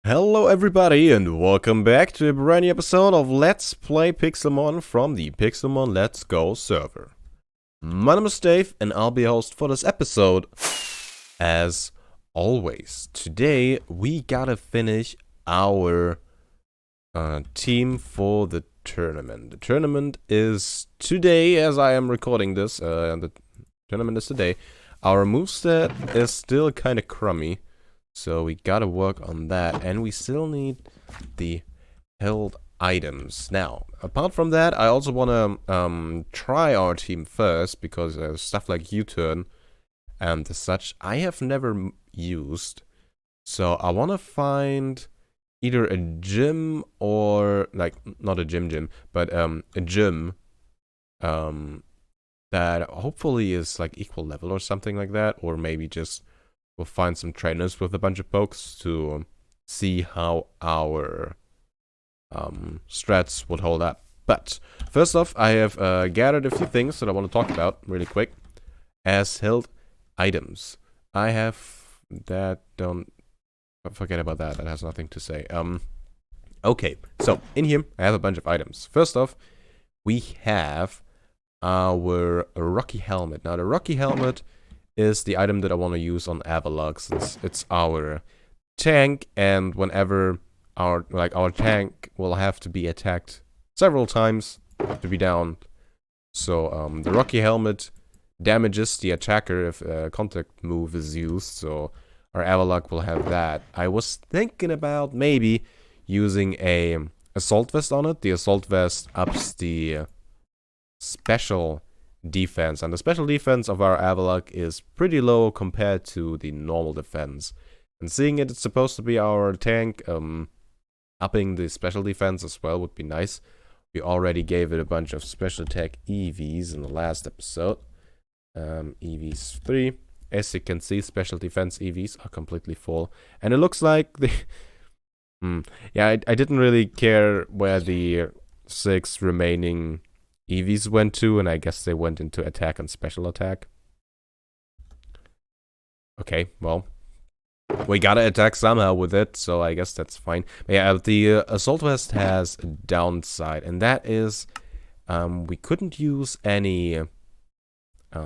Hello everybody and welcome back to a brand new episode of Let's Play Pixelmon from the Pixelmon Let's Go server. My name is Dave and I'll be your host for this episode. As always, today we gotta finish our team for the tournament. The tournament is today as I am recording this, the tournament is today. Our moveset is still kinda crummy. So we gotta work on that, and we still need the held items. Now, apart from that, I also wanna try our team first, because stuff like U-turn and such I have never used. So I wanna find either a gym or like not a gym, but a gym that hopefully is like equal level or something like that, or maybe just we'll find some trainers with a bunch of pokes to see how our strats would hold up. But first off, I have gathered a few things that I want to talk about really quick as held items. I have that. Don't forget about that. That has nothing to say. Okay, so in here I have a bunch of items. First off, we have our Rocky Helmet. Now the Rocky Helmet is the item that I want to use on Avalok, since it's our tank, and whenever our tank will have to be attacked several times to be down. So the Rocky Helmet damages the attacker if a contact move is used, so our Avalok will have that. I was thinking about maybe using a assault vest on it. The assault vest ups the special defense, and the special defense of our Avalok is pretty low compared to the normal defense. And seeing it's supposed to be our tank, upping the special defense as well would be nice. We already gave it a bunch of special attack EVs in the last episode. EVs 3. As you can see, special defense EVs are completely full. And it looks like the... yeah, I didn't really care where the 6 remaining EVs went to, and I guess they went into attack and special attack. Okay, well, we gotta attack somehow with it, so I guess that's fine. But yeah, the assault vest has a downside, and that is we couldn't use any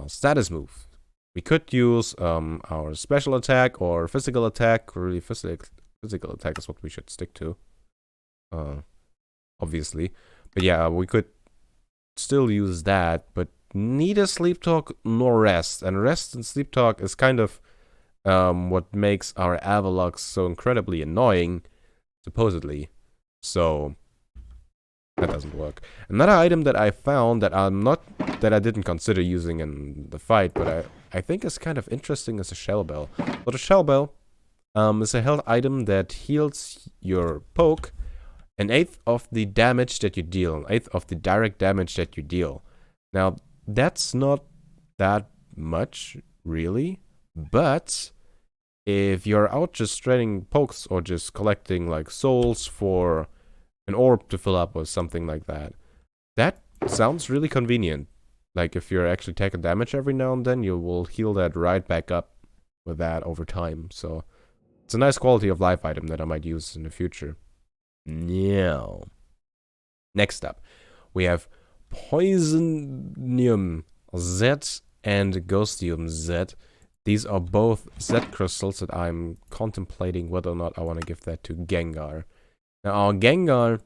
status move. We could use our special attack or physical attack. Really, physical attack is what we should stick to, obviously. But yeah, we could still use that, but neither sleep talk nor rest. And rest and sleep talk is kind of what makes our Avalok so incredibly annoying, supposedly. So that doesn't work. Another item that I found that I didn't consider using in the fight, but I think is kind of interesting, is a shell bell. But a shell bell is a held item that heals your poke an eighth of the damage that you deal, an eighth of the direct damage that you deal. Now, that's not that much, really, but if you're out just trading pokes or just collecting, like, souls for an orb to fill up or something like that, that sounds really convenient. Like, if you're actually taking damage every now and then, you will heal that right back up with that over time. So, it's a nice quality of life item that I might use in the future. Now, next up, we have Poisonium Z and Ghostium Z. These are both Z crystals that I'm contemplating whether or not I want to give that to Gengar. Now, our Gengar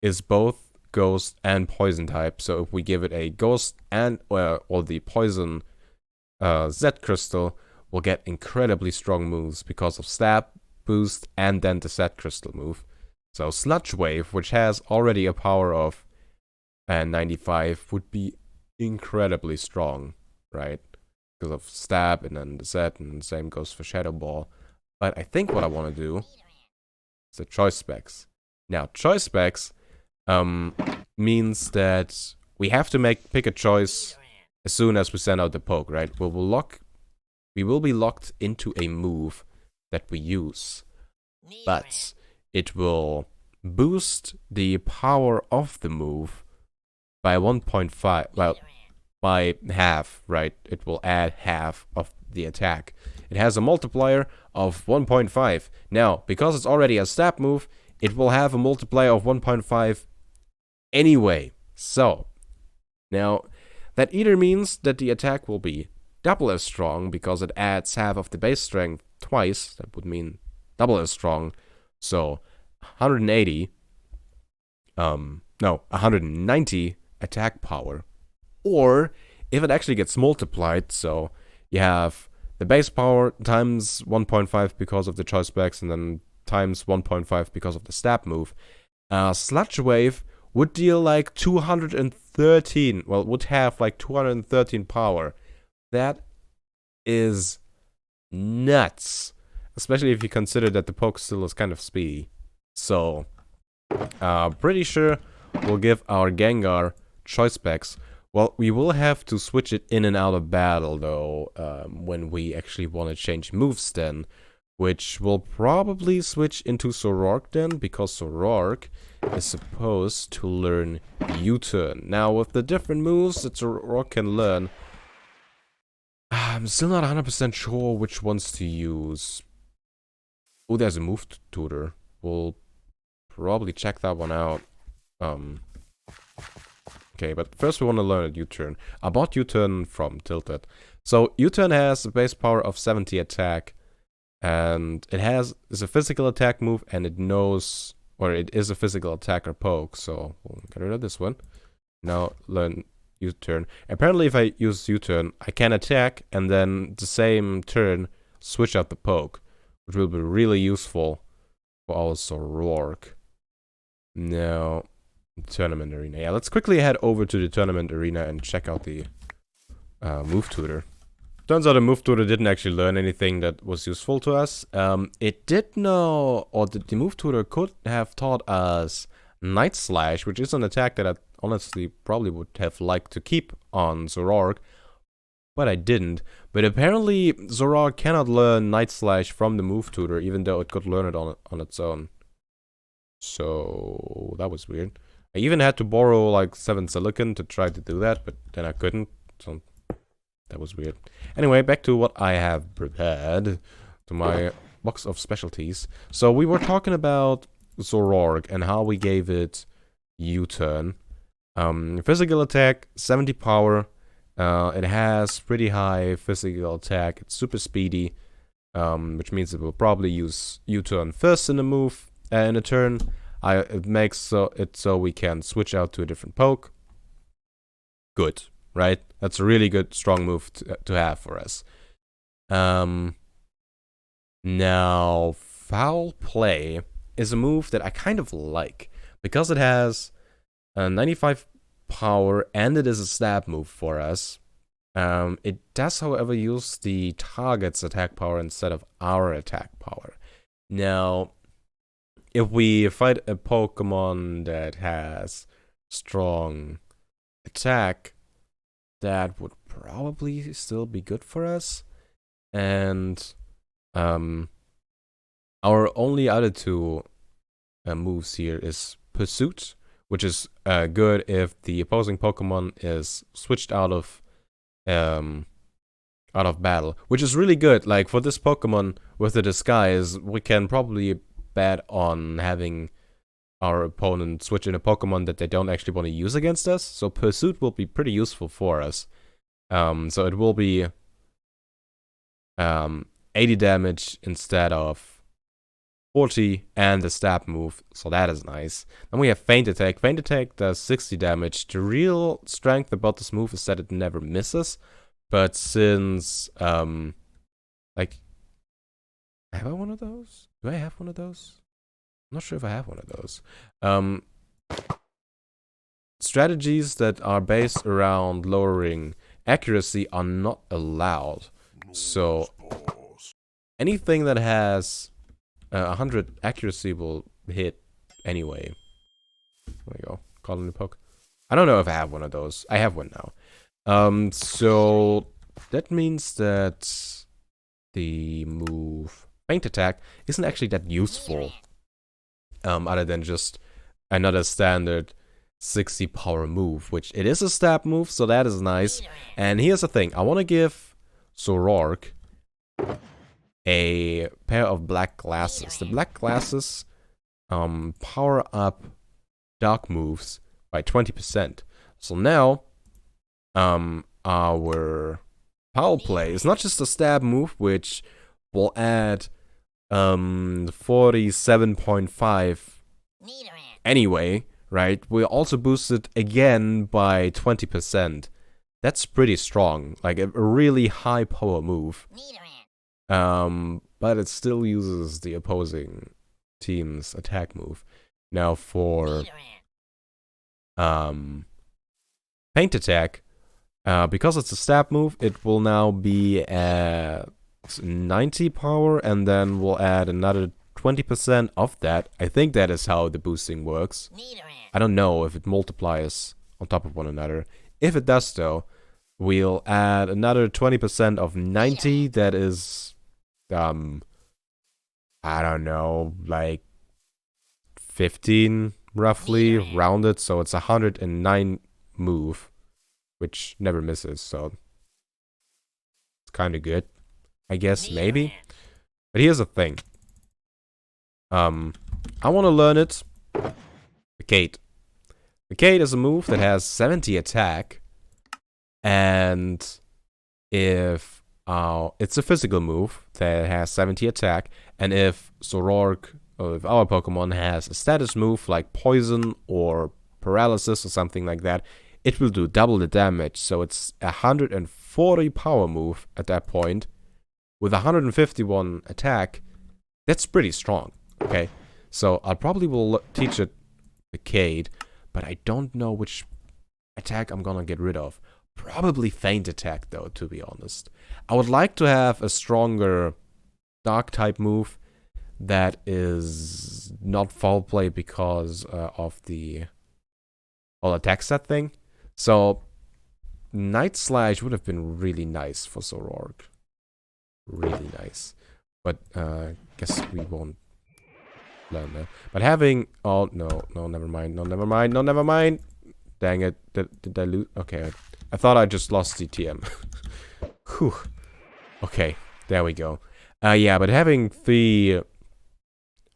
is both Ghost and Poison type, so if we give it a Ghost and or the Poison Z crystal, we'll get incredibly strong moves because of Stab, Boost, and then the set crystal move. So Sludge Wave, which has already a power of 95, would be incredibly strong, right? Because of Stab and then the set, and the same goes for Shadow Ball. But I think what I want to do is the choice specs. Now, choice specs means that we have to pick a choice as soon as we send out the poke, right? We will be locked into a move that we use, but it will boost the power of the move by 1.5, well, by half, right? It will add half of the attack. it has a multiplier of 1.5. Now, because it's already a stab move, it will have a multiplier of 1.5 anyway. So, now, that either means that the attack will be double as strong because it adds half of the base strength twice. That would mean double as strong. So, 180, no, 190 attack power. Or, if it actually gets multiplied, so you have the base power times 1.5 because of the choice specs, and then times 1.5 because of the stab move, Sludge Wave would deal like 213, well, would have like 213 power. That is nuts. Especially if you consider that the poke still is kind of speedy. So, pretty sure we'll give our Gengar choice specs. Well, we will have to switch it in and out of battle, though, when we actually want to change moves then. Which will probably switch into Zoroark then, because Zoroark is supposed to learn U-turn. Now, with the different moves that Zoroark can learn, I'm still not 100% sure which ones to use. Oh, there's a move tutor. We'll probably check that one out. Okay, but first we want to learn a U-turn. I bought U-turn from Tilted. So, U-turn has a base power of 70 attack. And it's a physical attack move, and it knows, or it is a physical attack or poke, so we'll get rid of this one. Now learn U-turn. Apparently if I use U-turn, I can attack, and then the same turn, switch out the poke, which will be really useful for our Zoroark. Now, tournament arena. Yeah, let's quickly head over to the tournament arena and check out the move tutor. Turns out the move tutor didn't actually learn anything that was useful to us. It did know, or the move tutor could have taught us Night Slash, which is an attack that I honestly probably would have liked to keep on Zoroark, but I didn't. But apparently Zoroark cannot learn Night Slash from the move tutor, even though it could learn it on its own. So that was weird. I even had to borrow like 7 silicon to try to do that, but then I couldn't, so that was weird. Anyway, back to what I have prepared, to my box of specialties. So we were talking about Zoroark and how we gave it U-turn. Physical attack, 70 power. It has pretty high physical attack. It's super speedy, which means it will probably use U-turn first in a move, in a turn. It makes it so we can switch out to a different poke. Good. Right? That's a really good, strong move to have for us. Now, Foul Play is a move that I kind of like, because it has 95 power and it is a stab move for us. It does, however, use the target's attack power instead of our attack power. Now, if we fight a Pokemon that has strong attack, that would probably still be good for us. And our only other two moves here is Pursuit, which is good if the opposing Pokemon is switched out of battle, which is really good. Like for this Pokemon with the disguise, we can probably bet on having our opponent switch in a Pokemon that they don't actually want to use against us. So Pursuit will be pretty useful for us. So it will be 80 damage instead of 40 and the stab move. So that is nice. Then we have Feint Attack. Feint Attack does 60 damage. The real strength about this move is that it never misses. But since, like, have I one of those? Do I have one of those? I'm not sure if I have one of those. Strategies that are based around lowering accuracy are not allowed. So anything that has 100 accuracy will hit anyway. There we go. Call it a poke. I don't know if I have one of those. I have one now. So that means that the move Feint Attack isn't actually that useful. Other than just another standard 60 power move, which it is a stab move, so that is nice. And here's the thing, I want to give Zoroark a pair of black glasses. The black glasses power up dark moves by 20%. So now our foul play is not just a stab move, which will add 47.5 anyway, right? We also boosted again by 20%. That's pretty strong, like a really high power move. But it still uses the opposing team's attack move. Now for Paint Attack, because it's a stab move, it will now be at 90 power, and then we'll add another 20% of that. I think that is how the boosting works. I don't know if it multiplies on top of one another. If it does, though, we'll add another 20% of 90. That is, I don't know, like 15 roughly, rounded. So it's 109 move, which never misses. So it's kind of good, I guess, maybe. But here's the thing. I want to learn it. Vacate. Vacate is a move that has 70 attack. And if it's a physical move that has 70 attack. And if Zoroark, or if our Pokemon has a status move like Poison or Paralysis or something like that, it will do double the damage. So it's a 140 power move at that point. With 151 attack, that's pretty strong. Okay, so I probably will teach it Vacate, but I don't know which attack I'm gonna get rid of. Probably Feint Attack, though, to be honest. I would like to have a stronger Dark type move that is not Foul Play because of the all attack set thing. So Night Slash would have been really nice for Zoroark. Really nice. But guess we won't learn that. But having... Oh, no, never mind. No, never mind. Dang it. Did I lose? Okay. I thought I just lost the TM. Whew. Okay, there we go. Yeah, but having 3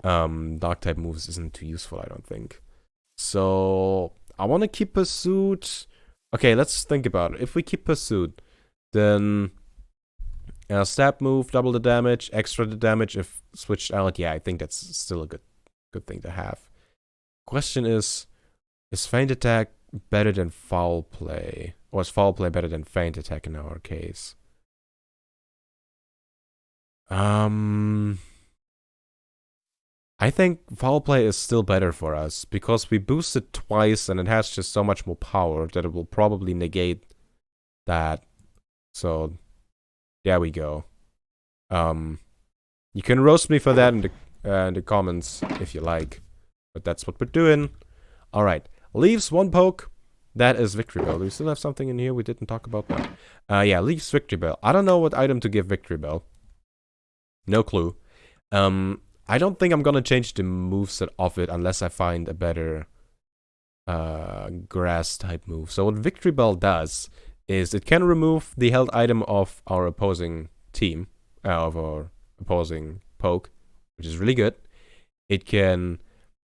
Dark type moves isn't too useful, I don't think. So I want to keep Pursuit. Okay, let's think about it. If we keep Pursuit, then stab move, double the damage, extra the damage if switched out. Yeah, I think that's still a good thing to have. Question is Feint Attack better than Foul Play? Or is Foul Play better than Feint Attack in our case? I think Foul Play is still better for us, because we boost it twice and it has just so much more power that it will probably negate that. So, there we go. You can roast me for that in the comments if you like, but that's what we're doing. Alright, leaves 1 poke. That is Victory Bell. Do we still have something in here we didn't talk about? No. Yeah, leaves Victory Bell. I don't know what item to give Victory Bell. No clue. I don't think I'm gonna change the moveset of it unless I find a better grass type move. So what Victory Bell does is it can remove the held item of our opposing team, of our opposing poke, which is really good. It can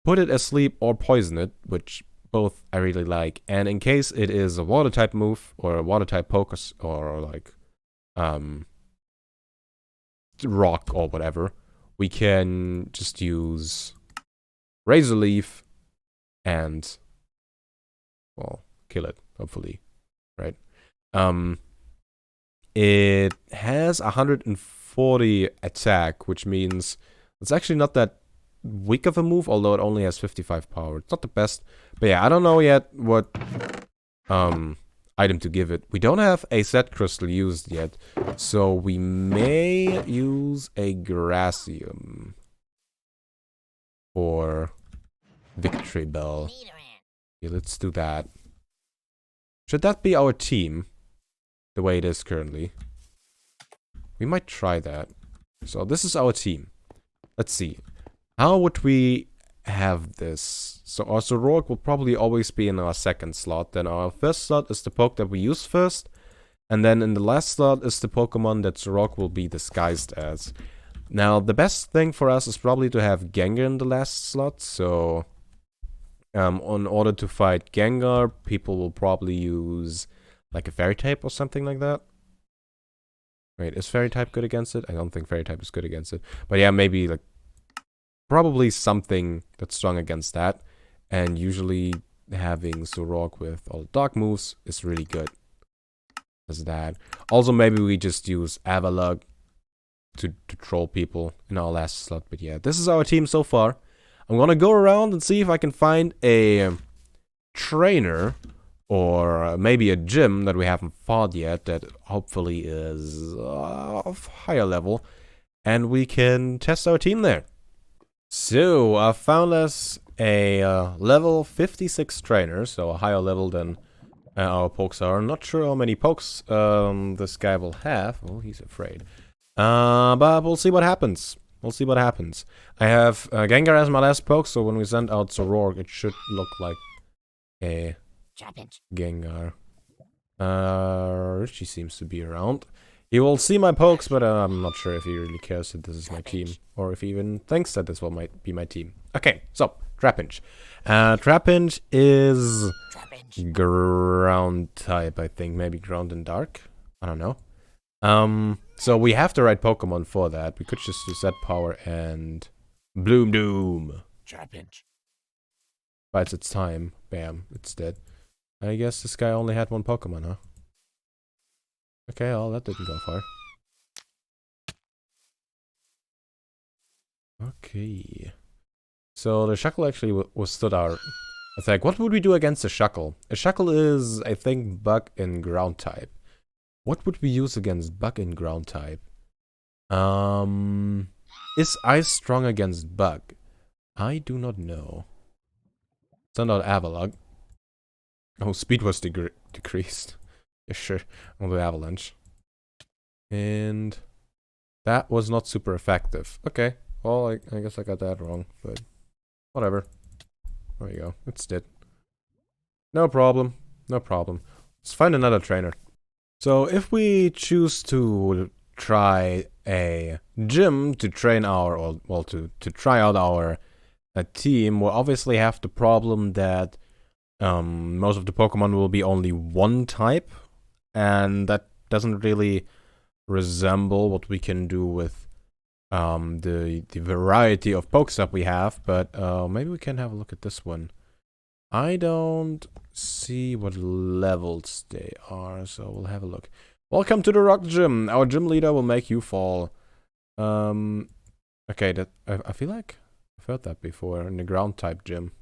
put it asleep or poison it, which both I really like. And in case it is a water type move or a water type poke or like rock or whatever, we can just use Razor Leaf and, well, kill it, hopefully, right? It has 140 attack, which means it's actually not that weak of a move, although it only has 55 power. It's not the best, but yeah, I don't know yet what item to give it. We don't have a set crystal used yet, so we may use a Gracium or Victory Bell. Okay, let's do that. Should that be our team, the way it is currently? We might try that. So this is our team. Let's see. How would we have this? So our Zoroark will probably always be in our second slot. Then our first slot is the poke that we use first. And then in the last slot is the Pokemon that Zoroark will be disguised as. Now, the best thing for us is probably to have Gengar in the last slot, so in order to fight Gengar, people will probably use like a Fairy type or something like that. Wait, is Fairy type good against it? I don't think Fairy type is good against it. But yeah, maybe like probably something that's strong against that. And usually having Zoroark with all the dark moves is really good. As that. Also, maybe we just use Avalugg to troll people in our last slot. But yeah, this is our team so far. I'm gonna go around and see if I can find a trainer or maybe a gym that we haven't fought yet that hopefully is of higher level, and we can test our team there. So I found us a level 56 trainer, so a higher level than our pokes are. Not sure how many pokes this guy will have. Oh, he's afraid. But we'll see what happens. We'll see what happens. I have Gengar as my last poke, so when we send out Zoroark, it should look like a Gengar. Richie seems to be around. He will see my pokes, but I'm not sure if he really cares that this is my team, or if he even thinks that this might be my team. Okay, so Trapinch. Trapinch is ground type, I think. Maybe ground and dark. I don't know. So we have the right Pokemon for that. We could just use that power and Bloom Doom. Trapinch. But it's time. Bam, it's dead. I guess this guy only had one Pokemon, huh? Okay, well, that didn't go far. Okay. So the Shuckle actually withstood our attack. What would we do against a Shuckle? A Shuckle is, I think, Bug and Ground type. What would we use against Bug and Ground type? Is Ice strong against Bug? I do not know. Send out Avalugg. Oh, speed was decreased. Yeah, sure, on the Avalanche. And that was not super effective. Okay, well, I guess I got that wrong, but whatever. There you go, it's dead. No problem, no problem. Let's find another trainer. So if we choose to try a gym to train our, or well, to try out our team, we'll obviously have the problem that most of the Pokemon will be only one type, and that doesn't really resemble what we can do with the variety of pokes that we have. But maybe we can have a look at this one. I don't see what levels they are, so we'll have a look. Welcome to the Rock Gym. Our gym leader will make you fall. Okay, that I feel like I've heard that before in the ground type gym.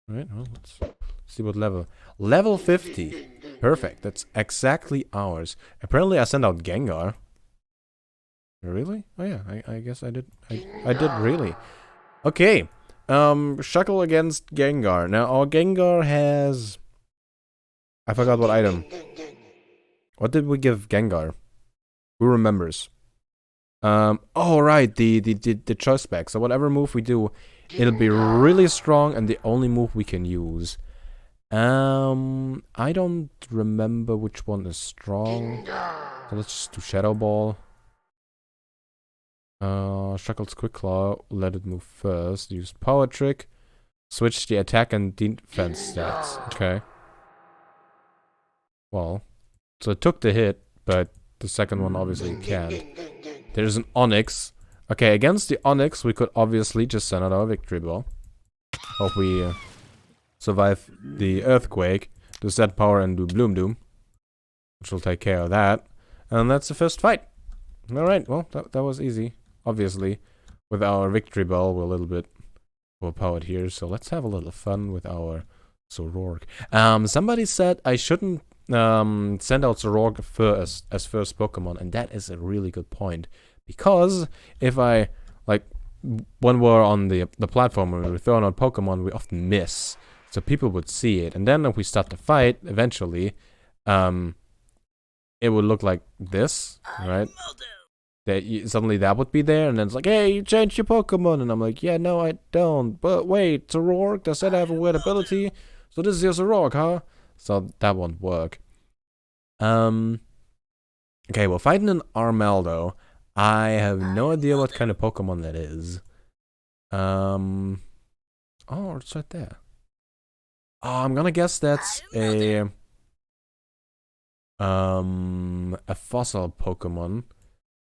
Alright, well, let's see what level. Level 50. Perfect. That's exactly ours. Apparently I sent out Gengar. Really? Oh yeah, I guess I did. I did really. Okay. Shuckle against Gengar. Now our Gengar has, I forgot what item. What did we give Gengar? Who remembers? Oh right, the choice spec. So whatever move we do, it'll be really strong and the only move we can use. I don't remember which one is strong. So let's just do Shadow Ball. Shuckle's Quick Claw, let it move first. Use Power Trick. Switch the attack and defense stats. Okay. Well, so it took the hit, but the second one obviously can't. There's an Onyx. Okay, against the Onyx, we could obviously just send out our Victory Ball. Hope we survive the Earthquake, do Set Power and do Bloom Doom, which will take care of that. And that's the first fight. Alright, well, that was easy. Obviously, with our Victory Ball, we're a little bit overpowered here, so let's have a little fun with our Zoroark. Somebody said I shouldn't send out Zoroark first as first Pokemon, and that is a really good point. Because if I, like, when we're on the platform and we're throwing out Pokemon, we often miss. So people would see it. And then if we start the fight, eventually, it would look like this, right? Suddenly that would be there, and then it's like, hey, you changed your Pokemon. And I'm like, yeah, no, I don't. But wait, Zoroark, does that have a weird ability? So this is your Zoroark, huh? So that won't work. Okay, we're fighting an Armaldo. I have no idea what kind of Pokemon that is. Oh, it's right there. Oh, I'm gonna guess that's a fossil Pokemon,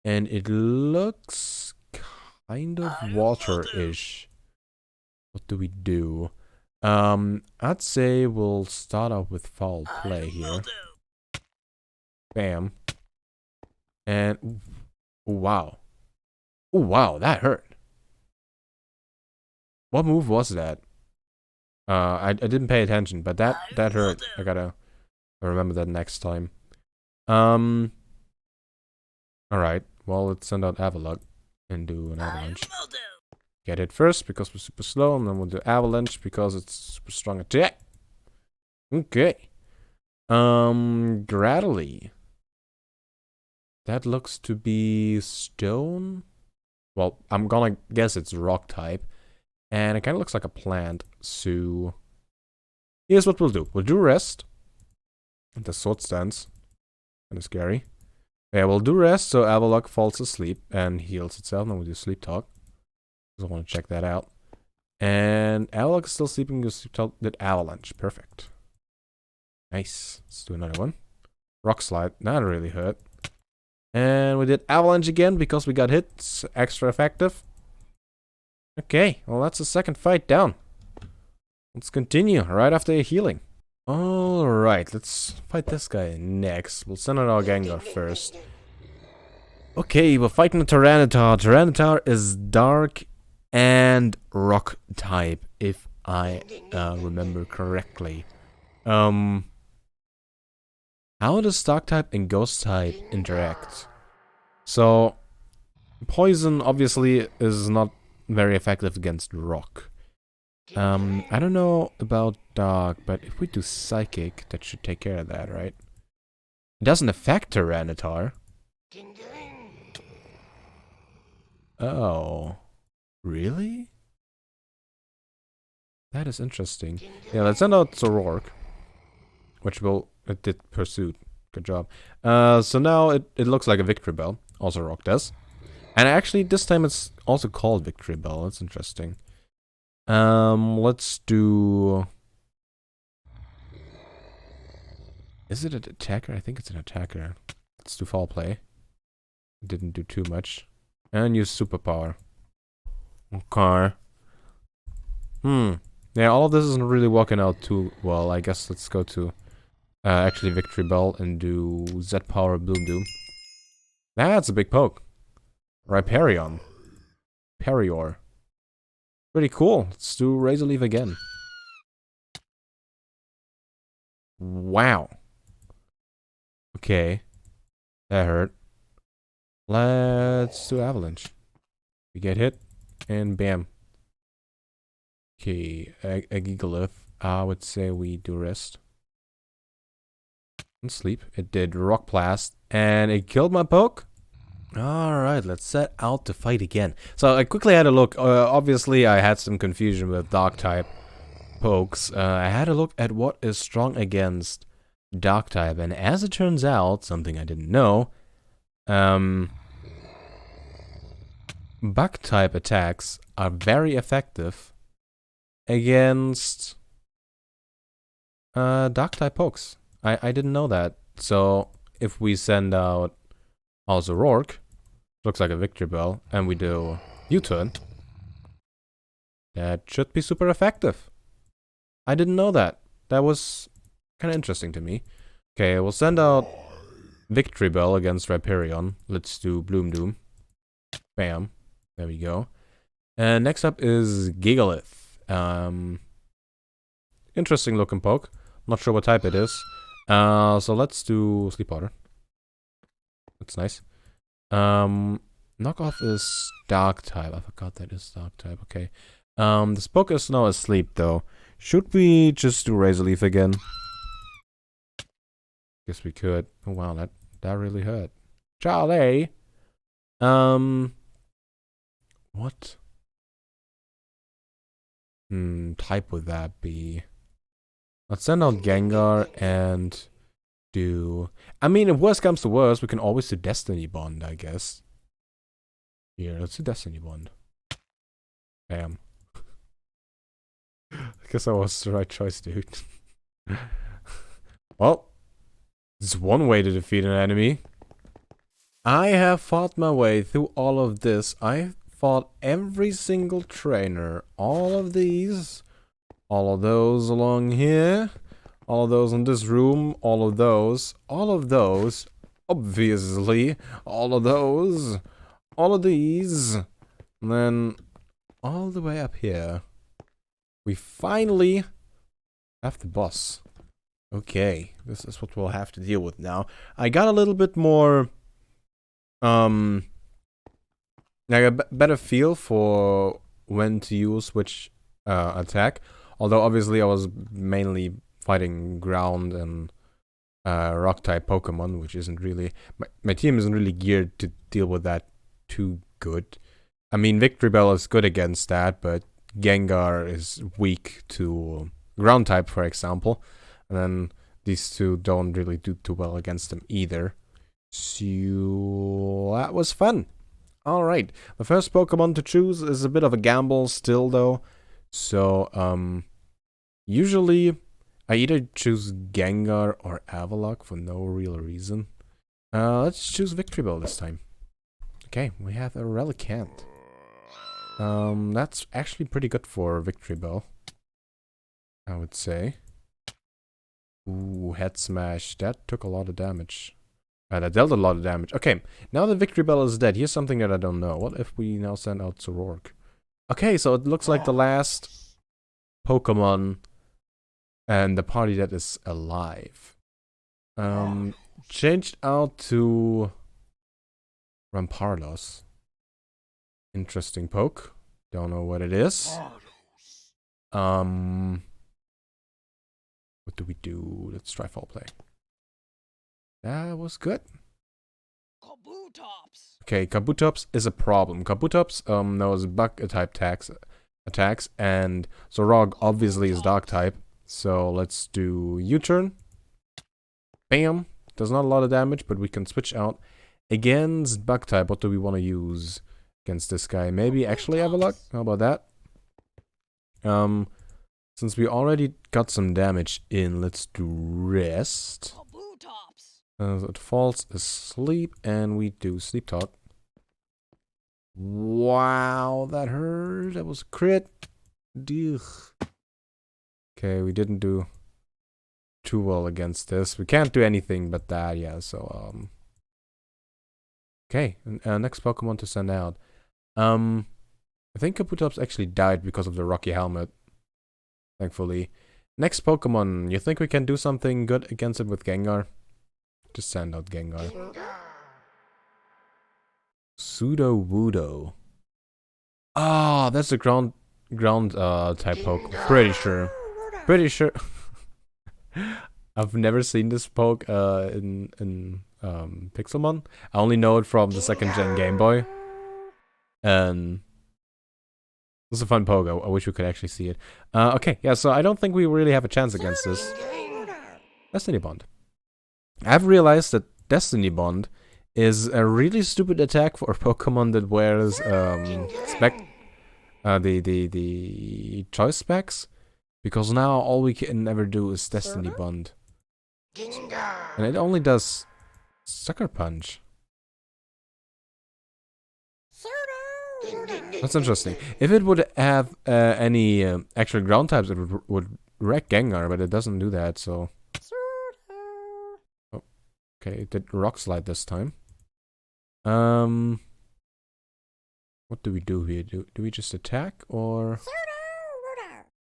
and it looks kind of water-ish. What do we do? I'd say we'll start off with foul play here. Bam. And ooh, wow. Oh wow, that hurt. What move was that? I didn't pay attention, but that hurt. I gotta remember that next time. Alright, well, let's send out Avalok and do an avalanche. Get it first because we're super slow, and then we'll do avalanche because it's super strong attack. Okay. Gradually. That looks to be stone. Well, I'm gonna guess it's rock type. And it kind of looks like a plant, so here's what we'll do. We'll do rest. And the sword stance. Kind of scary. Yeah, we'll do rest, so Avalok falls asleep and heals itself. And then we'll do sleep talk. I want to check that out. And Avalok is still sleeping. We'll sleep talk with avalanche. Perfect. Nice. Let's do another one. Rock slide. That really hurt. And we did avalanche again because we got hit. It's extra effective. Okay, well that's the second fight down. Let's continue right after healing. Alright, let's fight this guy next. We'll send out our Gengar first. Okay, we're fighting a Tyranitar. Tyranitar is dark and rock type, if I remember correctly. How does dark type and ghost type interact? So, poison obviously is not very effective against rock. I don't know about dark, but if we do psychic, that should take care of that, right? It doesn't affect Tyranitar. Oh. Really? That is interesting. Yeah, let's send out Zoroark. Which it did pursuit. Good job. So now it looks like a Victory Bell. Also Rock does. And actually this time it's also called Victory Bell. That's interesting. Let's do... Is it an attacker? I think it's an attacker. Let's do foul play. Didn't do too much. And use superpower. Okay. Yeah, all of this isn't really working out too well. I guess let's go to actually Victory Bell and do Z Power Bloom Doom. That's a big poke. Rhyperion. Perior. Pretty cool. Let's do Razor Leaf again. Wow. Okay. That hurt. Let's do Avalanche. We get hit, and bam. Okay, a Gigalith. I would say we do rest. And sleep. It did Rock Blast, and it killed my poke. Alright, let's set out to fight again. So I quickly had a look. Obviously, I had some confusion with Dark type pokes. I had a look at what is strong against Dark type, and as it turns out, something I didn't know, Bug type attacks are very effective against Dark type pokes. I didn't know that. So if we send out also Rourke, looks like a Victory Bell, and we do U-turn, that should be super effective. I didn't know that. That was kind of interesting to me. Okay, we'll send out Victory Bell against Rhyperion. Let's do Bloom Doom. Bam. There we go. And next up is Gigalith. Interesting looking poke. Not sure what type it is. So let's do Sleep Powder. That's nice. Knockoff is Dark type. I forgot that is Dark type. Okay. This poke is now asleep though. Should we just do Razor Leaf again? Guess we could. Oh wow, that really hurt. Charlie! What? Type would that be? Let's send out Gengar and do... I mean, if worst comes to worst, we can always do Destiny Bond, I guess. Here, let's do Destiny Bond. Damn. I guess that was the right choice, dude. Well, it's one way to defeat an enemy. I have fought my way through all of this. I fought every single trainer. All of these. All of those along here. All of those in this room. All of those. All of those. Obviously. All of those. All of these. And then all the way up here. We finally have the boss. Okay. This is what we'll have to deal with now. I got a little bit more... like a better feel for when to use which attack. Although obviously I was mainly fighting ground and rock type Pokemon, which isn't really my team isn't really geared to deal with that too good. I mean, Victory Bell is good against that, but Gengar is weak to ground type, for example, and then these two don't really do too well against them either. So that was fun. Alright, the first Pokemon to choose is a bit of a gamble still though. So, usually I either choose Gengar or Avalok for no real reason. Let's choose Victory Bell this time. Okay, we have a Relicanth. That's actually pretty good for Victory Bell, I would say. Ooh, Head Smash. That took a lot of damage. That dealt a lot of damage. Okay, now that Victory Bell is dead, here's something that I don't know. What if we now send out Zoroark? Okay, so it looks like the last Pokemon and the party that is alive. Changed out to Rampardos. Interesting poke. Don't know what it is. What do we do? Let's try Fall Play. That was good. Kabutops. Okay, Kabutops is a problem. Kabutops knows bug type attacks, and Zoroark obviously is Dark type. So let's do U-turn. Bam. Does not a lot of damage, but we can switch out against bug type. What do we want to use against this guy? Maybe actually Avalok. How about that? Since we already got some damage in, let's do rest. It falls asleep, and we do Sleep Talk. Wow, that hurt. That was a crit. Ugh. Okay, we didn't do too well against this. We can't do anything but that, yeah, so, okay, next Pokemon to send out. I think Kabutops actually died because of the Rocky Helmet. Thankfully. Next Pokemon, you think we can do something good against it with Gengar? Just send out Gengar. Pseudo-Wudo. Ah, that's the ground type poke. Pretty sure. I've never seen this poke in Pixelmon. I only know it from the second gen Game Boy. And it's a fun poke. I wish we could actually see it. Okay, yeah, so I don't think we really have a chance against this. Destiny Bond. I've realized that Destiny Bond is a really stupid attack for a Pokemon that wears the choice specs, because now all we can ever do is Destiny Bond. And it only does Sucker Punch. That's interesting. If it would have any actual ground types, it would wreck Gengar, but it doesn't do that, so... Oh, okay, it did Rock Slide this time. What do we do here? Do we just attack, or...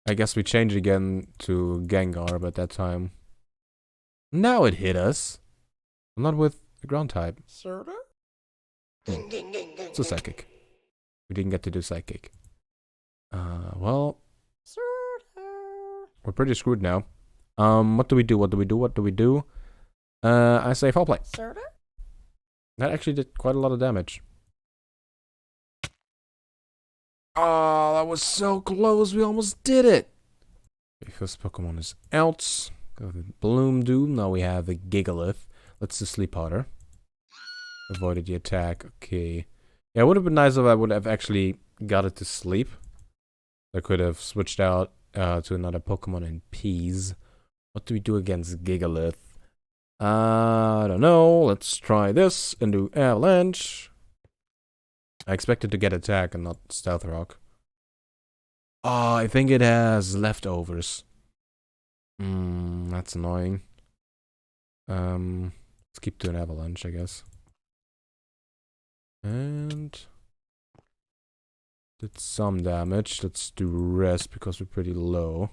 I guess we change again to Gengar, but that time... Now it hit us! Not with the ground type. It's a Psychic. We didn't get to do Psychic. Well... We're pretty screwed now. What do we do? I say Foul Play. That actually did quite a lot of damage. Oh, that was so close. We almost did it. Okay, first Pokemon is out. Got the Bloom Doom. Now we have a Gigalith. Let's do Sleep Powder. Avoided the attack. Okay. Yeah, it would have been nice if I would have actually got it to sleep. I could have switched out to another Pokemon in peace. What do we do against Gigalith? I don't know. Let's try this and do Avalanche. I expected to get attack and not Stealth Rock. Oh, I think it has leftovers. That's annoying. Let's keep doing Avalanche, I guess. And did some damage. Let's do rest because we're pretty low.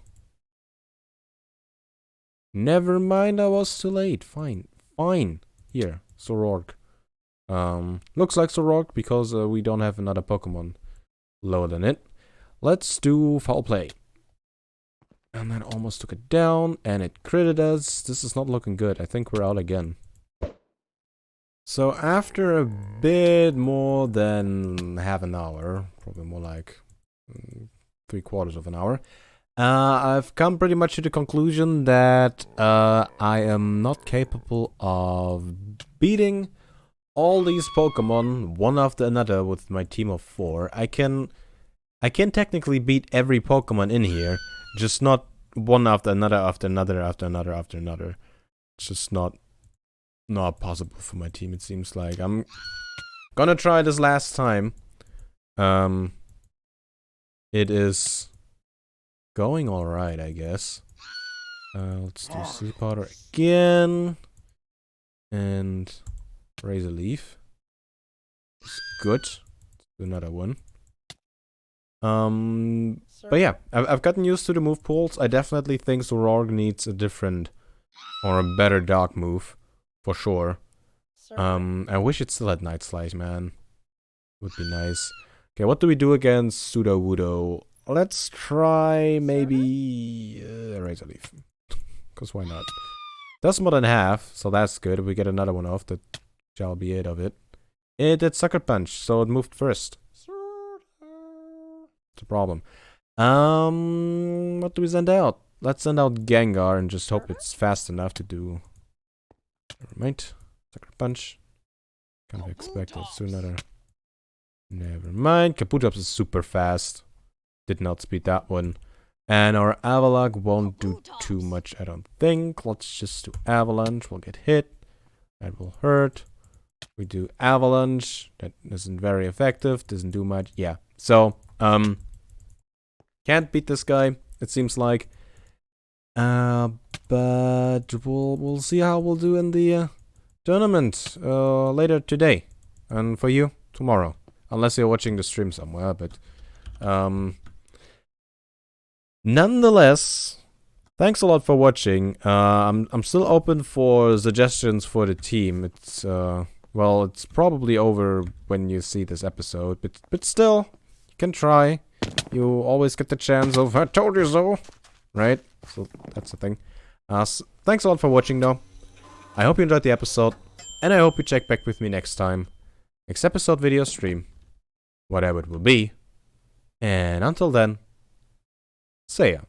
Never mind, I was too late. Fine. Fine. Here, Sorork. Looks like Sorork because we don't have another Pokemon lower than it. Let's do Foul Play. And that almost took it down, and it critted us. This is not looking good. I think we're out again. So after a bit more than half an hour, probably more like 3/4 of an hour, I've come pretty much to the conclusion that I am not capable of beating all these Pokemon one after another with my team of 4. I can technically beat every Pokemon in here, just not one after another, after another, after another, after another. It's just not possible for my team, it seems like. I'm gonna try this last time. It is going alright, I guess. Let's do Sea Powder again. And Razor Leaf. It's good. Let's do another one. But yeah, I've gotten used to the move pools. I definitely think Zororg needs a different or a better dog move, for sure. I wish it still had Night Slice, man. Would be nice. Okay, what do we do against Sudowoodo? Let's try maybe Razor Leaf. Cause why not? That's more than half, so that's good. If we get another one off, that shall be it of it. It did Sucker Punch, so it moved first. It's a problem. What do we send out? Let's send out Gengar and just hope it's fast enough to do. Never mind. Sucker Punch. Kind of expected sooner. Never mind. Kabutops is super fast. Did not speed that one. And our Avalok won't do too much, I don't think. Let's just do Avalanche. We'll get hit. That will hurt. We do Avalanche. That isn't very effective. Doesn't do much. Yeah. So, can't beat this guy, it seems like. But we'll see how we'll do in the tournament later today. And for you, tomorrow. Unless you're watching the stream somewhere, but nonetheless, thanks a lot for watching. I'm still open for suggestions for the team. It's well, it's probably over when you see this episode, but still, you can try. You always get the chance of "I told you so," right? So that's the thing. Thanks a lot for watching, though. I hope you enjoyed the episode, and I hope you check back with me next time. Next episode, video, stream, whatever it will be. And until then, see ya.